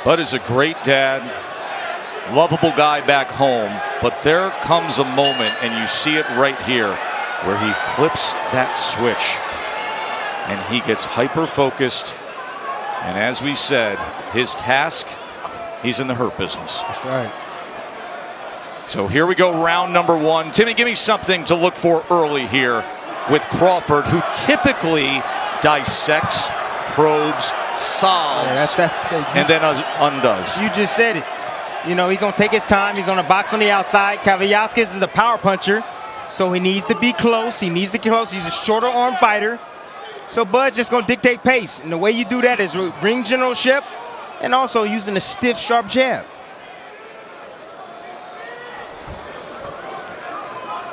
Bud is a great dad, lovable guy back home, but there comes a moment, and you see it right here, where he flips that switch and he gets hyper-focused. And as we said, his task, he's in the hurt business. That's right. So here we go, round number one. Timmy, give me something to look for early here with Crawford, who typically dissects, probes, solves, and then undoes. You just said it. You know, he's going to take his time. He's going to box on the outside. CAVALIAS is a power puncher, so he needs to be close. He's a shorter arm fighter. So Bud's just going to dictate pace. And the way you do that is ring generalship and also using a stiff, sharp jab.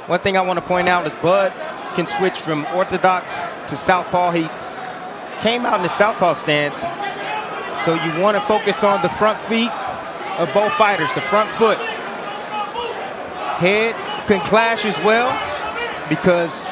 One thing I want to point out is Bud can switch from orthodox to southpaw. He came out in the southpaw stance. So you want to focus on the front feet of both fighters, the front foot. Heads can clash as well because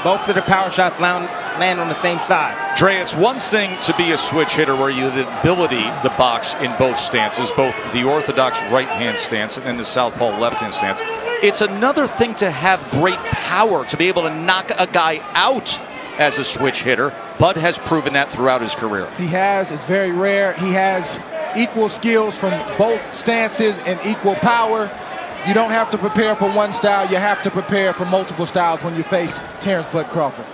both of the power shots land on the same side. Dre, it's one thing to be a switch hitter where you have the ability to box in both stances, both the orthodox right-hand stance and the southpaw left-hand stance. It's another thing to have great power, to be able to knock a guy out as a switch hitter. Bud has proven that throughout his career. He has. It's very rare. He has equal skills from both stances and equal power. You don't have to prepare for one style. You have to prepare for multiple styles when you face Terence Bud Crawford.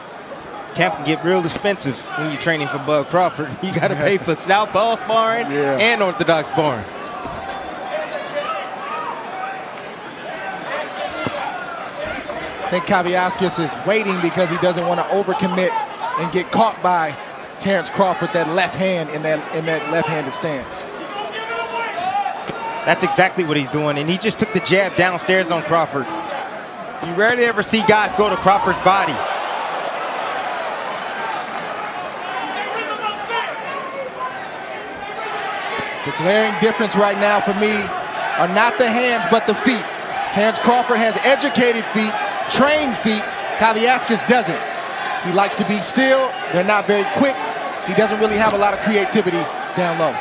Camp can get real expensive when you're training for Bud Crawford. You got to pay for southpaw sparring and orthodox sparring. I think CAVALIAS is waiting because he doesn't want to overcommit and get caught by Terence Crawford, that left hand in that left-handed stance. That's exactly what he's doing, and he just took the jab downstairs on Crawford. You rarely ever see guys go to Crawford's body. The glaring difference right now for me are not the hands, but the feet. Terence Crawford has educated feet, trained feet. CAVALIAS doesn't. He likes to be still. They're not very quick. He doesn't really have a lot of creativity down low.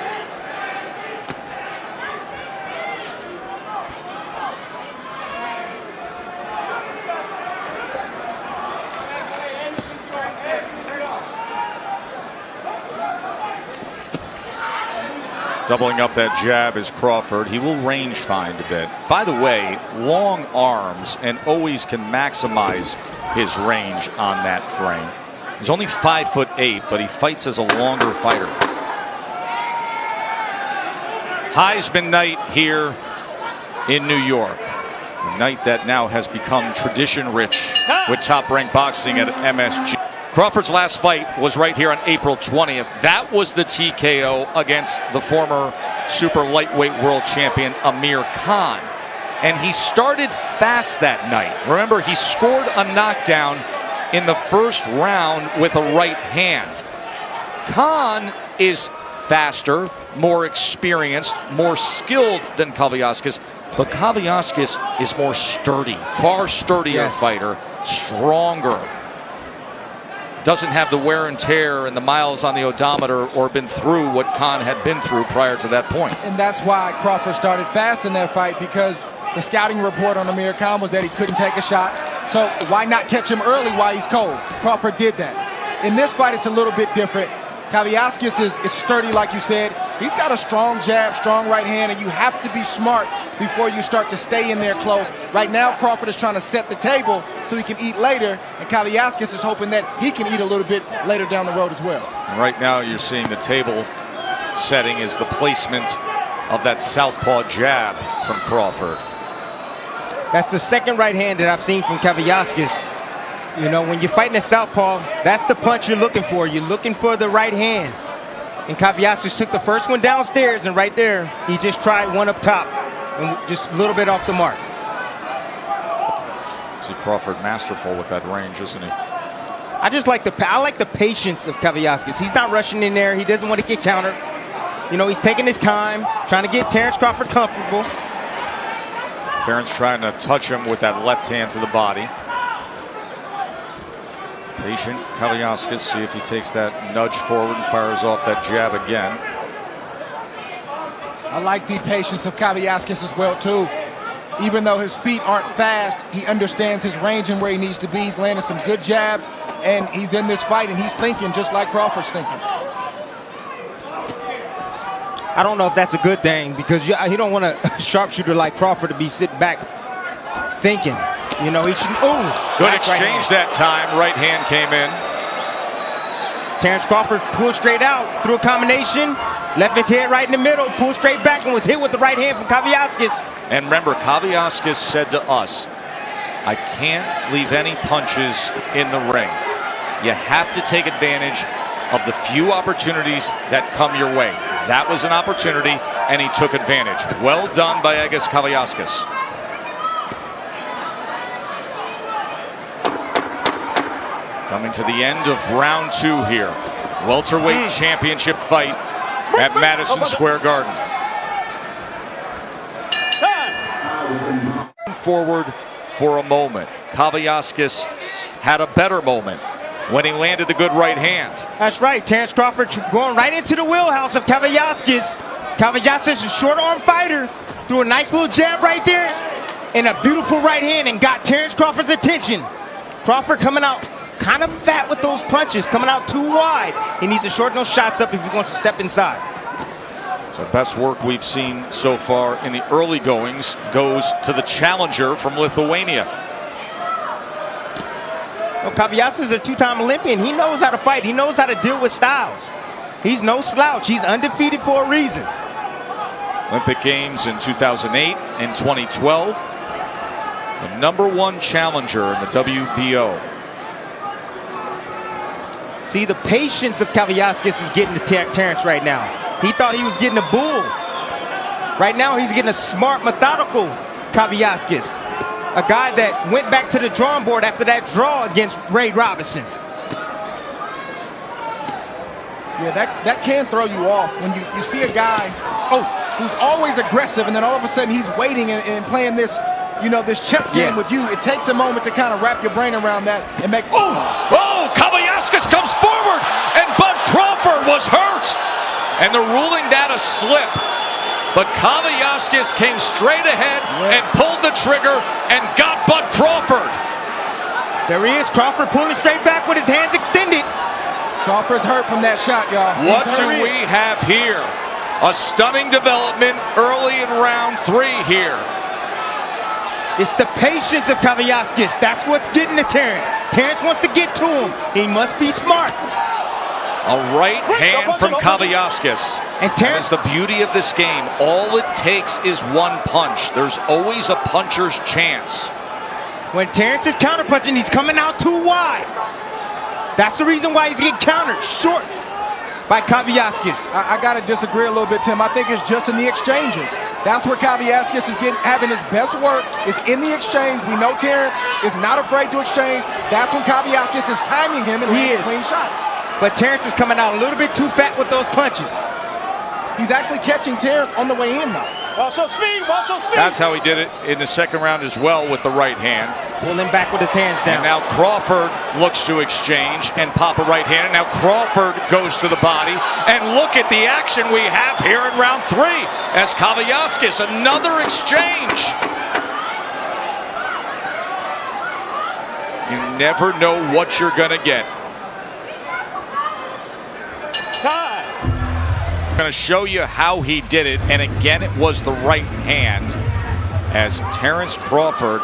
Doubling up that jab is Crawford. He will range find a bit. By the way, long arms and always can maximize his range on that frame. He's only 5'8", but he fights as a longer fighter. Heisman night here in New York. A night that now has become tradition rich with Top Rank Boxing at MSG. Crawford's last fight was right here on April 20th. That was the TKO against the former super lightweight world champion Amir Khan. And he started fast that night. Remember, he scored a knockdown in the first round with a right hand. Khan is faster, more experienced, more skilled than CAVALIAS, but CAVALIAS is more sturdy, far sturdier fighter, stronger. Doesn't have the wear and tear and the miles on the odometer or been through what Khan had been through prior to that point. And that's why Crawford started fast in that fight, because the scouting report on Amir Khan was that he couldn't take a shot. So why not catch him early while he's cold? Crawford did that. In this fight, it's a little bit different. CAVALIAS is sturdy, like you said. He's got a strong jab, strong right hand, and you have to be smart before you start to stay in there close. Right now, Crawford is trying to set the table so he can eat later, and CAVALIAS is hoping that he can eat a little bit later down the road as well. And right now, you're seeing the table setting is the placement of that southpaw jab from Crawford. That's the second right hand that I've seen from CAVALIAS. You know, when you're fighting a southpaw, that's the punch you're looking for. You're looking for the right hand. And CAVALIAS took the first one downstairs, and right there, he just tried one up top and just a little bit off the mark. See Crawford masterful with that range, isn't he? I like the patience of CAVALIAS. He's not rushing in there. He doesn't want to get countered. You know, he's taking his time, trying to get Terence Crawford comfortable. Terence trying to touch him with that left hand to the body. Patient CAVALIAS, see if he takes that nudge forward and fires off that jab again. I like the patience of Cavallias as well, too. Even though his feet aren't fast, he understands his range and where he needs to be. He's landing some good jabs, and he's in this fight, and he's thinking just like Crawford's thinking. I don't know if that's a good thing, because you don't want a sharpshooter like Crawford to be sitting back thinking. You know, he should. Ooh, good exchange that time. Right hand came in. Terence Crawford pulled straight out, threw a combination, left his head right in the middle, pulled straight back, and was hit with the right hand from Cavallias. And remember, Cavallias said to us, I can't leave any punches in the ring. You have to take advantage of the few opportunities that come your way. That was an opportunity, and he took advantage. Well done by Egis Cavallias. Coming to the end of round 2 here. Welterweight championship fight at Madison Square Garden. Forward for a moment. Cavallias had a better moment when he landed the good right hand. That's right. Terence Crawford going right into the wheelhouse of Cavallias. Cavallias is a short arm fighter. Threw a nice little jab right there and a beautiful right hand and got Terence Crawford's attention. Crawford coming out kind of fat with those punches, coming out too wide. He needs to shorten those shots up if he wants to step inside. So best work we've seen so far in the early goings goes to the challenger from Lithuania. Well, Cavallias is a 2-time Olympian. He knows how to fight. He knows how to deal with styles. He's no slouch. He's undefeated for a reason. Olympic Games in 2008 and 2012. The #1 challenger in the WBO. See, the patience of Cavallias is getting to Terence right now. He thought he was getting a bull. Right now, he's getting a smart, methodical Cavallias. A guy that went back to the drawing board after that draw against Ray Robinson. Yeah, that can throw you off when you see a guy who's always aggressive, and then all of a sudden he's waiting and playing this, this chess game with you. It takes a moment to kind of wrap your brain around that and make. Cavallias comes forward, and Bud Crawford was hurt. And they're ruling that a slip. But Cavallias came straight ahead and pulled the trigger and got Bud Crawford. There he is, Crawford pulling straight back with his hands extended. Crawford's hurt from that shot, y'all. What do we have here? A stunning development early in round 3 here. It's the patience of Cavallias. That's what's getting to Terence. Terence wants to get to him. He must be smart. A right hand from Cavallias. And Terence, that is the beauty of this game. All it takes is one punch. There's always a puncher's chance. When Terence is counterpunching, he's coming out too wide. That's the reason why he's getting countered short by Cavallias. I got to disagree a little bit, Tim. I think it's just in the exchanges. That's where Cavallias is having his best work, is in the exchange. We know Terence is not afraid to exchange. That's when Cavallias is timing him and landing clean shots. But Terence is coming out a little bit too fat with those punches. He's actually catching Terence on the way in, though. Watch your speed, watch your speed. That's how he did it in the second round as well with the right hand. Pulling back with his hands down. And now Crawford looks to exchange and pop a right hand. And now Crawford goes to the body. And look at the action we have here in round 3 as Cavallias, another exchange. You never know what you're going to get. I'm going to show you how he did it, and again it was the right hand as Terence Crawford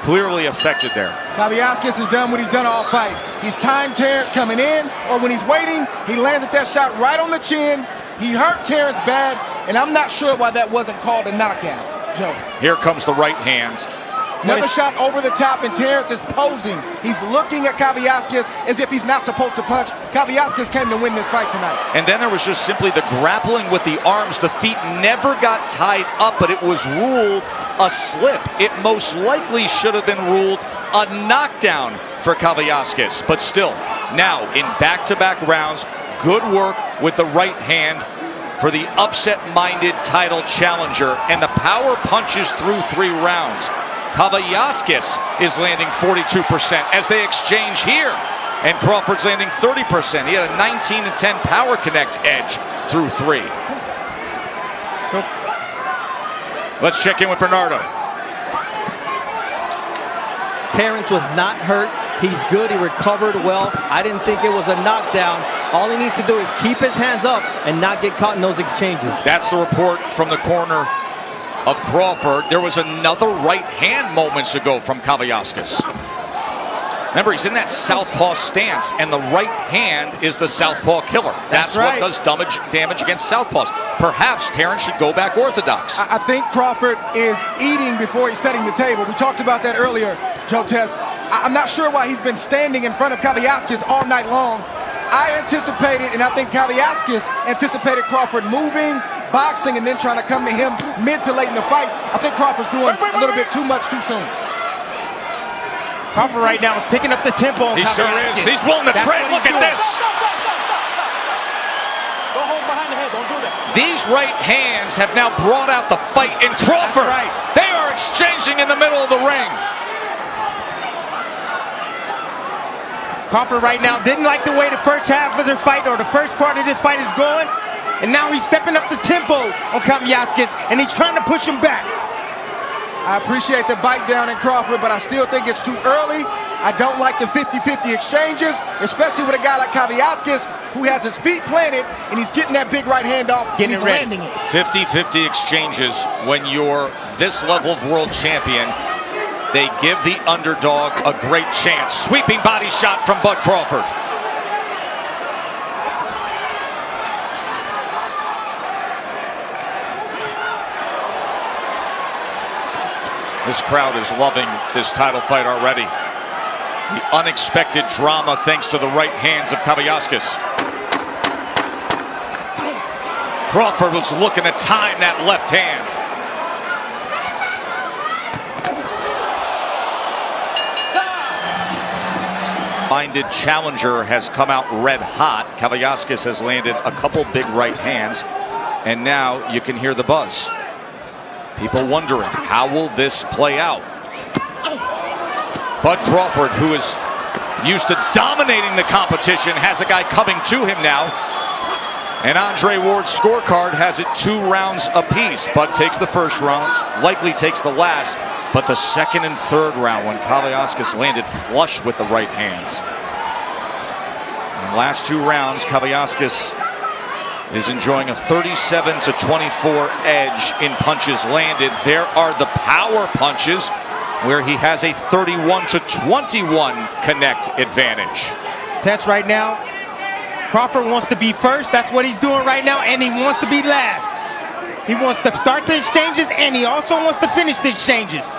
clearly affected there. Cavallias has done what he's done all fight. He's timed Terence coming in, or when he's waiting, he landed that shot right on the chin. He hurt Terence bad, and I'm not sure why that wasn't called a knockdown, Joe. Here comes the right hand. Another shot over the top, and Terence is posing. He's looking at Cavallias as if he's not supposed to punch. Cavallias came to win this fight tonight. And then there was just simply the grappling with the arms. The feet never got tied up, but it was ruled a slip. It most likely should have been ruled a knockdown for Cavallias. But still, now in back-to-back rounds, good work with the right hand for the upset-minded title challenger. And the power punches through 3 rounds. Cavallias is landing 42% as they exchange here, and Crawford's landing 30%. He had a 19-10 power connect edge through 3. So Let's check in with Bernardo. Terence was not hurt. He's good. He recovered well. I didn't think it was a knockdown. All he needs to do is keep his hands up and not get caught in those exchanges. That's the report from the corner of Crawford. There was another right hand moments ago from CAVALIAS. Remember, he's in that southpaw stance, and the right hand is the southpaw killer. That's right. What does damage against southpaws. Perhaps Terence should go back orthodox. I think Crawford is eating before he's setting the table. We talked about that earlier, Joe Tess. I'm not sure why he's been standing in front of CAVALIAS all night long. I anticipated, and I think CAVALIAS anticipated Crawford moving, boxing, and then trying to come to him mid to late in the fight. I think Crawford's doing a little bit too much too soon. Crawford right now is picking up the tempo. He sure is. He's willing to trade. Look at this. Go hold behind the head. Don't do that. These right hands have now brought out the fight in Crawford. Right. They are exchanging in the middle of the ring. Crawford right now didn't like the way the first half of the fight or the first part of this fight is going. And now he's stepping up the tempo on CAVALIAS, and he's trying to push him back. I appreciate the bite down in Crawford, but I still think it's too early. I don't like the 50-50 exchanges, especially with a guy like CAVALIAS who has his feet planted and he's getting that big right hand off and he's landing it. 50-50 exchanges when you're this level of world champion. They give the underdog a great chance. Sweeping body shot from Bud Crawford. This crowd is loving this title fight already. The unexpected drama thanks to the right hands of CAVALIAS. Crawford was looking to time that left hand. Minded challenger has come out red hot. CAVALIAS has landed a couple big right hands, and now you can hear the buzz. People wondering, how will this play out? Bud Crawford, who is used to dominating the competition, has a guy coming to him now. And Andre Ward's scorecard has it 2 rounds apiece. Bud takes the first round, likely takes the last, but the second and third round when CAVALIAS landed flush with the right hands. In the last 2 rounds, CAVALIAS is enjoying a 37-24 edge in punches landed. There are the power punches where he has a 31-21 connect advantage. Tess right now, Crawford wants to be first. That's what he's doing right now, and he wants to be last. He wants to start the exchanges, and he also wants to finish the exchanges.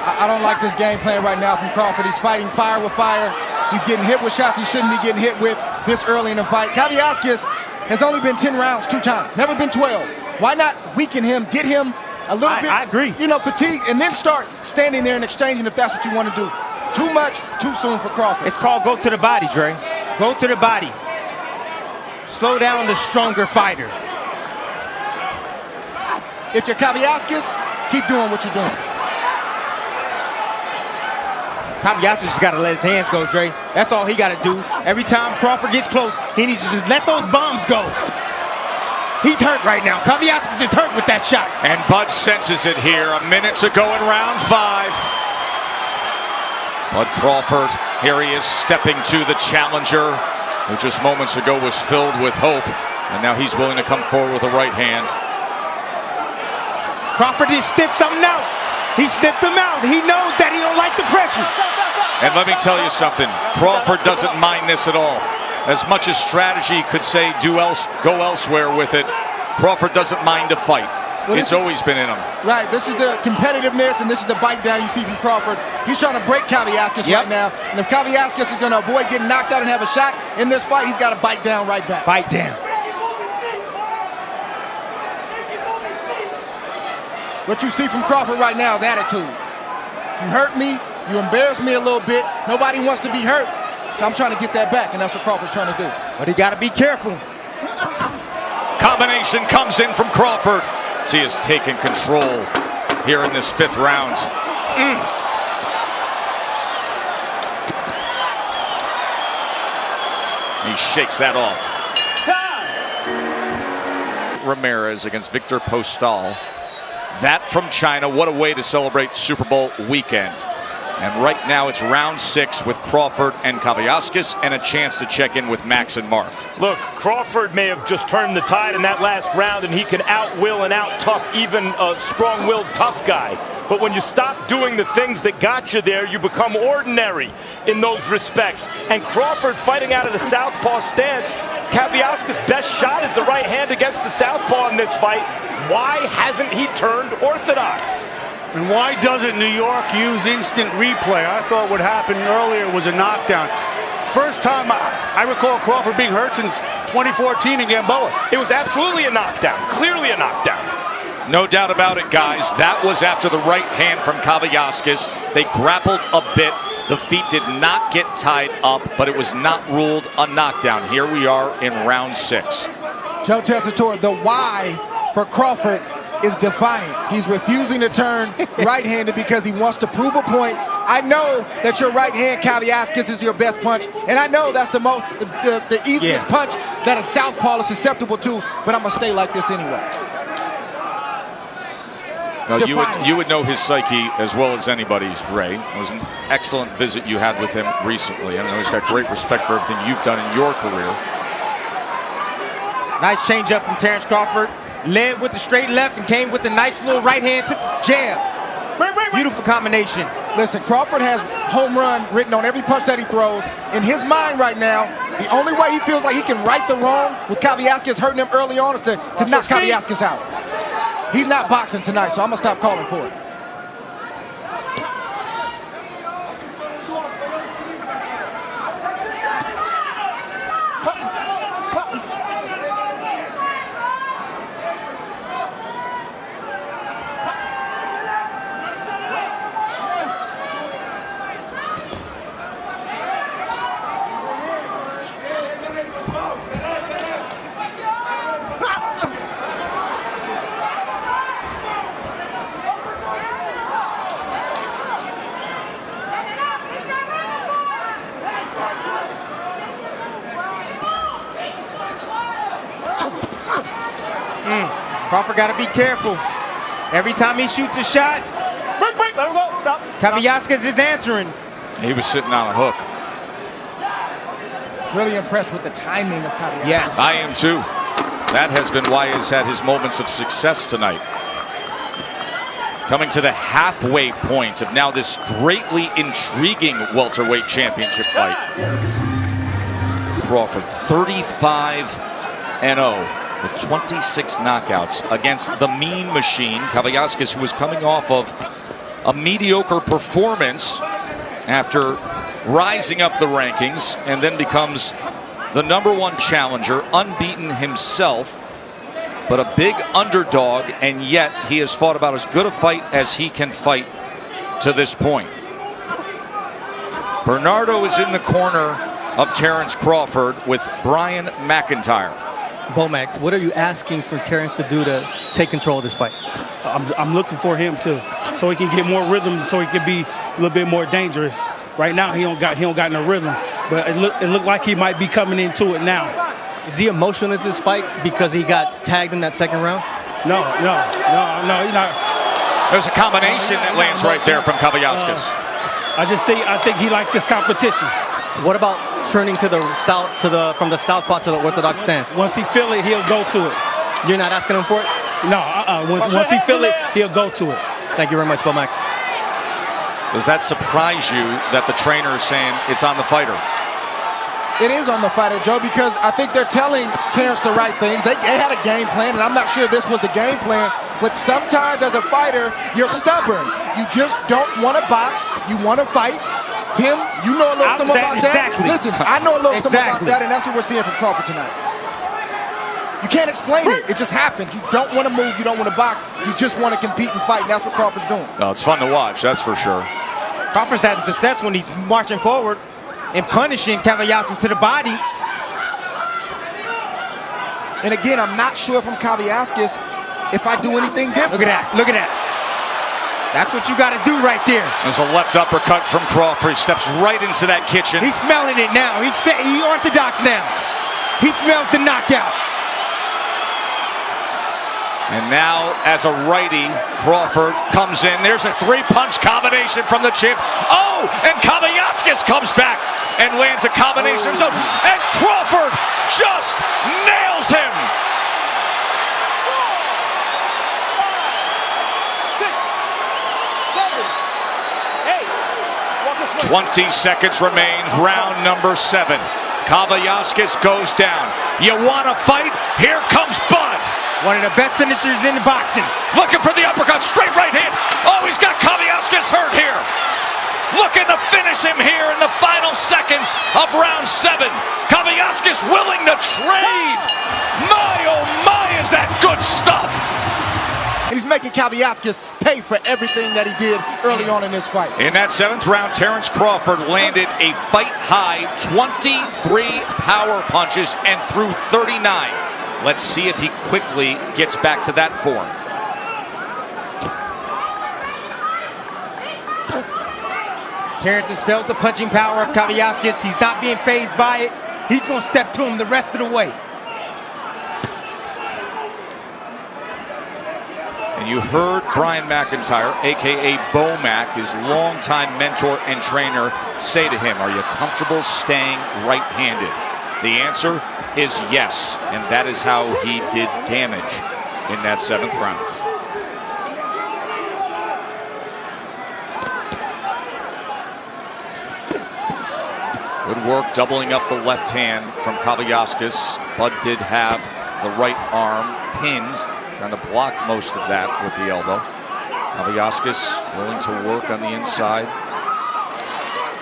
I don't like this game plan right now from Crawford. He's fighting fire with fire. He's getting hit with shots he shouldn't be getting hit with this early in the fight. CAVALIAS has only been 10 rounds 2 times, never been 12. Why not weaken him, get him a little bit, I agree. Fatigued, and then start standing there and exchanging if that's what you want to do. Too much, too soon for Crawford. It's called go to the body, Dre. Go to the body. Slow down the stronger fighter. If you're CAVALIAS, keep doing what you're doing. CAVALIAS just got to let his hands go, Dre. That's all he got to do. Every time Crawford gets close, he needs to just let those bombs go. He's hurt right now. CAVALIAS is hurt with that shot. And Bud senses it here. A minute to go in round 5. Bud Crawford, here he is stepping to the challenger, who just moments ago was filled with hope. And now he's willing to come forward with a right hand. Crawford just sniffed something out. He sniffed him out. He knows that he don't like the pressure. And let me tell you something, Crawford doesn't mind this at all. As much as strategy could say go elsewhere with it, Crawford doesn't mind a fight. Well, it's always been in him. Right, this is the competitiveness, and this is the bite down you see from Crawford. He's trying to break CAVALIAS right now, and if CAVALIAS is going to avoid getting knocked out and have a shot in this fight, he's got to bite down right back. Bite down. What you see from Crawford right now is attitude. You hurt me, you embarrass me a little bit. Nobody wants to be hurt, so I'm trying to get that back, and that's what Crawford's trying to do. But he got to be careful. Combination comes in from Crawford. He has taken control here in this 5th round. He shakes that off. Ramirez against Victor Postal. That from China. What a way to celebrate Super Bowl weekend. And right now it's round 6 with Crawford and Cavallias, and a chance to check in with Max and Mark. Look, Crawford may have just turned the tide in that last round, and he can out-will and out-tough even a strong-willed tough guy. But when you stop doing the things that got you there, you become ordinary in those respects. And Crawford fighting out of the southpaw stance, Cavallias' best shot is the right hand against the southpaw in this fight. Why hasn't he turned orthodox? And why doesn't New York use instant replay? I thought what happened earlier was a knockdown. First time I recall Crawford being hurt since 2014 in Gamboa. It was absolutely a knockdown, clearly a knockdown. No doubt about it, guys. That was after the right hand from Cavallias. They grappled a bit. The feet did not get tied up, but it was not ruled a knockdown. Here we are in round 6. Joe Tessitore, the why for Crawford is defiance. He's refusing to turn right-handed because he wants to prove a point. I know that your right hand, Cavallias, is your best punch, and I know that's the easiest punch that a southpaw is susceptible to, but I'm gonna stay like this anyway. No, you would know his psyche as well as anybody's, Ray. It was an excellent visit you had with him recently. I know he's got great respect for everything you've done in your career. Nice changeup from Terence Crawford. Led with the straight left and came with a nice little right hand to jab. Beautiful combination. Listen, Crawford has home run written on every punch that he throws. In his mind right now, the only way he feels like he can right the wrong with Cavallias hurting him early on is to knock Cavallias out. He's not boxing tonight, so I'm going to stop calling for it. Crawford got to be careful. Every time he shoots a shot, Let him go. Stop. Cavallias is answering. He was sitting on a hook. Really impressed with the timing of Cavallias. Yes. I am too. That has been why he's had his moments of success tonight. Coming to the halfway point of now this greatly intriguing welterweight championship fight. Crawford 35-0 with 26 knockouts against the Mean Machine, Cavallias, who was coming off of a mediocre performance after rising up the rankings and then becomes the #1 challenger, unbeaten himself, but a big underdog, and yet he has fought about as good a fight as he can fight to this point. Bernardo is in the corner of Terence Crawford with Brian McIntyre. Bomac, what are you asking for Terence to do to take control of this fight? I'm looking for him so he can get more rhythm, so he can be a little bit more dangerous. Right now he don't got no rhythm, but it looked like he might be coming into it now. Is he emotional in this fight because he got tagged in that second round? No, he's not. There's a combination that lands right there from Cavallias. I think he liked this competition. What about turning to the south, from the southpaw to the orthodox stance? Once he feel it, he'll go to it. You're not asking him for it? No, once he feel it, he'll go to it. Thank you very much, Bomac. Does that surprise you that the trainer is saying it's on the fighter? It is on the fighter, Joe, because I think they're telling Terence the right things. They had a game plan, and I'm not sure this was the game plan, but sometimes as a fighter, you're stubborn. You just don't want to box. You want to fight. Tim, you know a little something about that? Exactly. Listen, I know a little something about that, and that's what we're seeing from Crawford tonight. You can't explain it. It just happens. You don't want to move. You don't want to box. You just want to compete and fight, and that's what Crawford's doing. No, it's fun to watch, that's for sure. Crawford's having success when he's marching forward and punishing Cavallias to the body. And again, I'm not sure from Cavallias if I do anything different. Look at that. Look at that. That's what you got to do right there. There's a left uppercut from Crawford. He steps right into that kitchen. He's smelling it now. He's orthodox now. He smells the knockout. And now, as a righty, Crawford comes in. There's a three-punch combination from the champ. Oh, and CAVALIAS comes back and lands a combination. So, and Crawford just nails him. 20 seconds remains, round number 7. CAVALIAS goes down. You want to fight? Here comes Bud. One of the best finishers in boxing. Looking for the uppercut, straight right hand. Oh, he's got CAVALIAS hurt here. Looking to finish him here in the final seconds of round 7. CAVALIAS willing to trade. My, oh my, is that good stuff. And he's making CAVALIAS pay for everything that he did early on in this fight. In that 7th round, Terence Crawford landed a fight-high 23 power punches and threw 39. Let's see if he quickly gets back to that form. Terence has felt the punching power of CAVALIAS. He's not being fazed by it. He's going to step to him the rest of the way. And you heard Brian McIntyre, a.k.a. Bo-Mac, his longtime mentor and trainer, say to him, are you comfortable staying right-handed? The answer is yes, and that is how he did damage in that 7th round. Good work doubling up the left hand from CAVALIAS. Bud did have the right arm pinned, trying to block most of that with the elbow. CAVALIAS willing to work on the inside.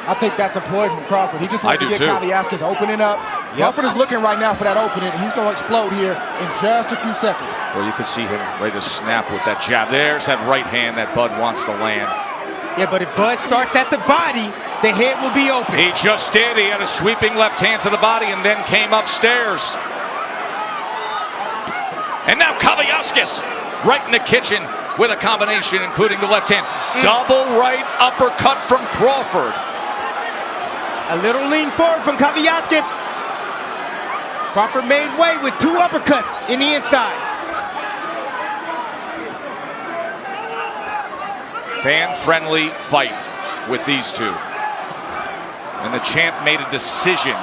I think that's a ploy from Crawford. He just wants to get CAVALIAS opening up. Crawford is looking right now for that opening, and he's going to explode here in just a few seconds. Well, you can see him ready to snap with that jab. There's that right hand that Bud wants to land. Yeah, but if Bud starts at the body, the head will be open. He just did. He had a sweeping left hand to the body and then came upstairs. And now CAVALIAS right in the kitchen with a combination, including the left hand. Double right uppercut from Crawford. A little lean forward from CAVALIAS. Crawford made way with 2 uppercuts in the inside. Fan-friendly fight with these two. And the champ made a decision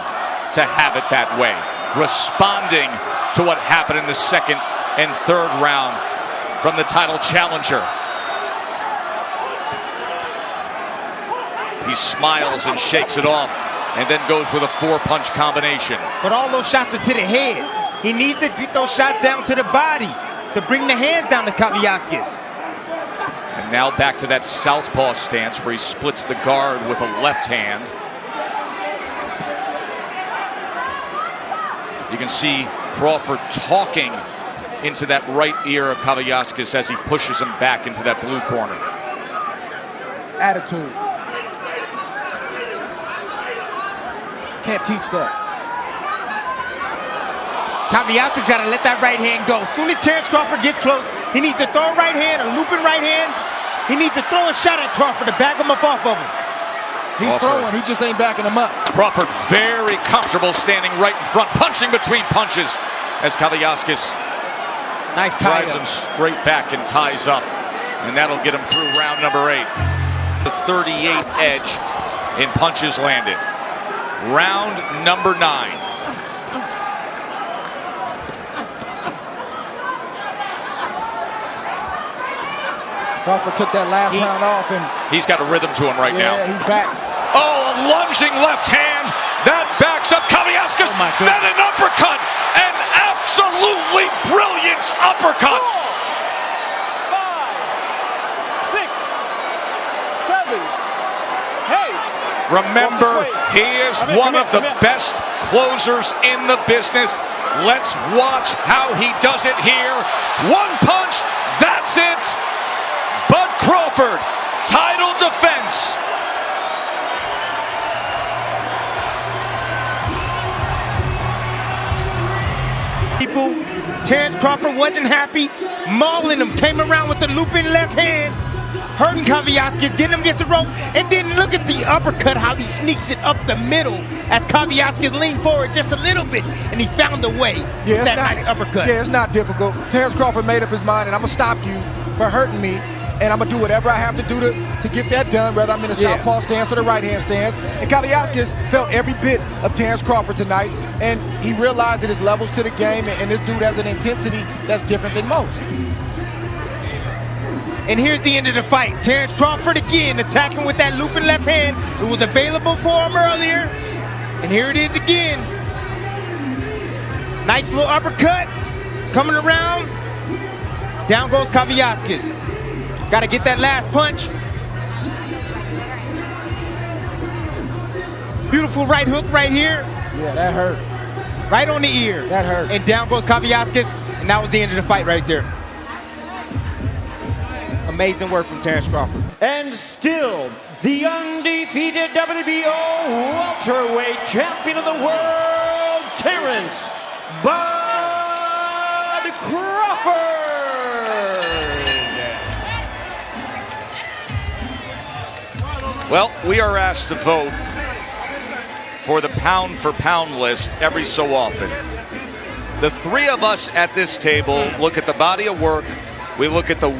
to have it that way, responding to what happened in the 2nd and 3rd round from the title challenger. He smiles and shakes it off, and then goes with a 4-punch combination. But all those shots are to the head. He needs to get those shots down to the body to bring the hands down to CAVALIAS. And now back to that southpaw stance where he splits the guard with a left hand. You can see Crawford talking into that right ear of CAVALIAS as he pushes him back into that blue corner. Attitude. Can't teach that. CAVALIAS got to let that right hand go. As soon as Terence Crawford gets close, he needs to throw a right hand, a looping right hand. He needs to throw a shot at Crawford to back him up off of him. He's throwing, he just ain't backing him up. Crawford very comfortable standing right in front, punching between punches as CAVALIAS drives him straight back and ties up. And that'll get him through round number 8. The 38 edge in punches landed. Round number 9. Crawford took that last round off, and he's got a rhythm to him right now. Yeah, he's back. Oh, a lunging left hand that backs up CAVALIAS. Then an uppercut, an absolutely brilliant uppercut. 4, 5, 6, 7, 8. Remember, he is one of the best closers in the business. Let's watch how he does it here. 1 punch, that's it. Bud Crawford, title defense. People, Terence Crawford wasn't happy. Mauling him, came around with the looping left hand. hurting Kavalaias, getting him against the ropes, and then look at the uppercut, how he sneaks it up the middle as Kavalaias leaned forward just a little bit, and he found a way with that nice uppercut. Yeah, it's not difficult. Terence Crawford made up his mind, and I'm going to stop you for hurting me, and I'm going to do whatever I have to do to get that done, whether I'm in the southpaw stance or the right-hand stance. And Kavalaias felt every bit of Terence Crawford tonight, and he realized that his levels to the game, and this dude has an intensity that's different than most. And here's the end of the fight. Terence Crawford again attacking with that looping left hand. It was available for him earlier. And here it is again. Nice little uppercut coming around. Down goes Kavalaias. Got to get that last punch. Beautiful right hook right here. Yeah, that hurt. Right on the ear. That hurt. And down goes Kavalaias. And that was the end of the fight right there. Amazing work from Terence Crawford. And still, the undefeated WBO welterweight champion of the world, Terence "Bud" Crawford. Well, we are asked to vote for the pound-for-pound list every so often. The three of us at this table look at the body of work, we look at the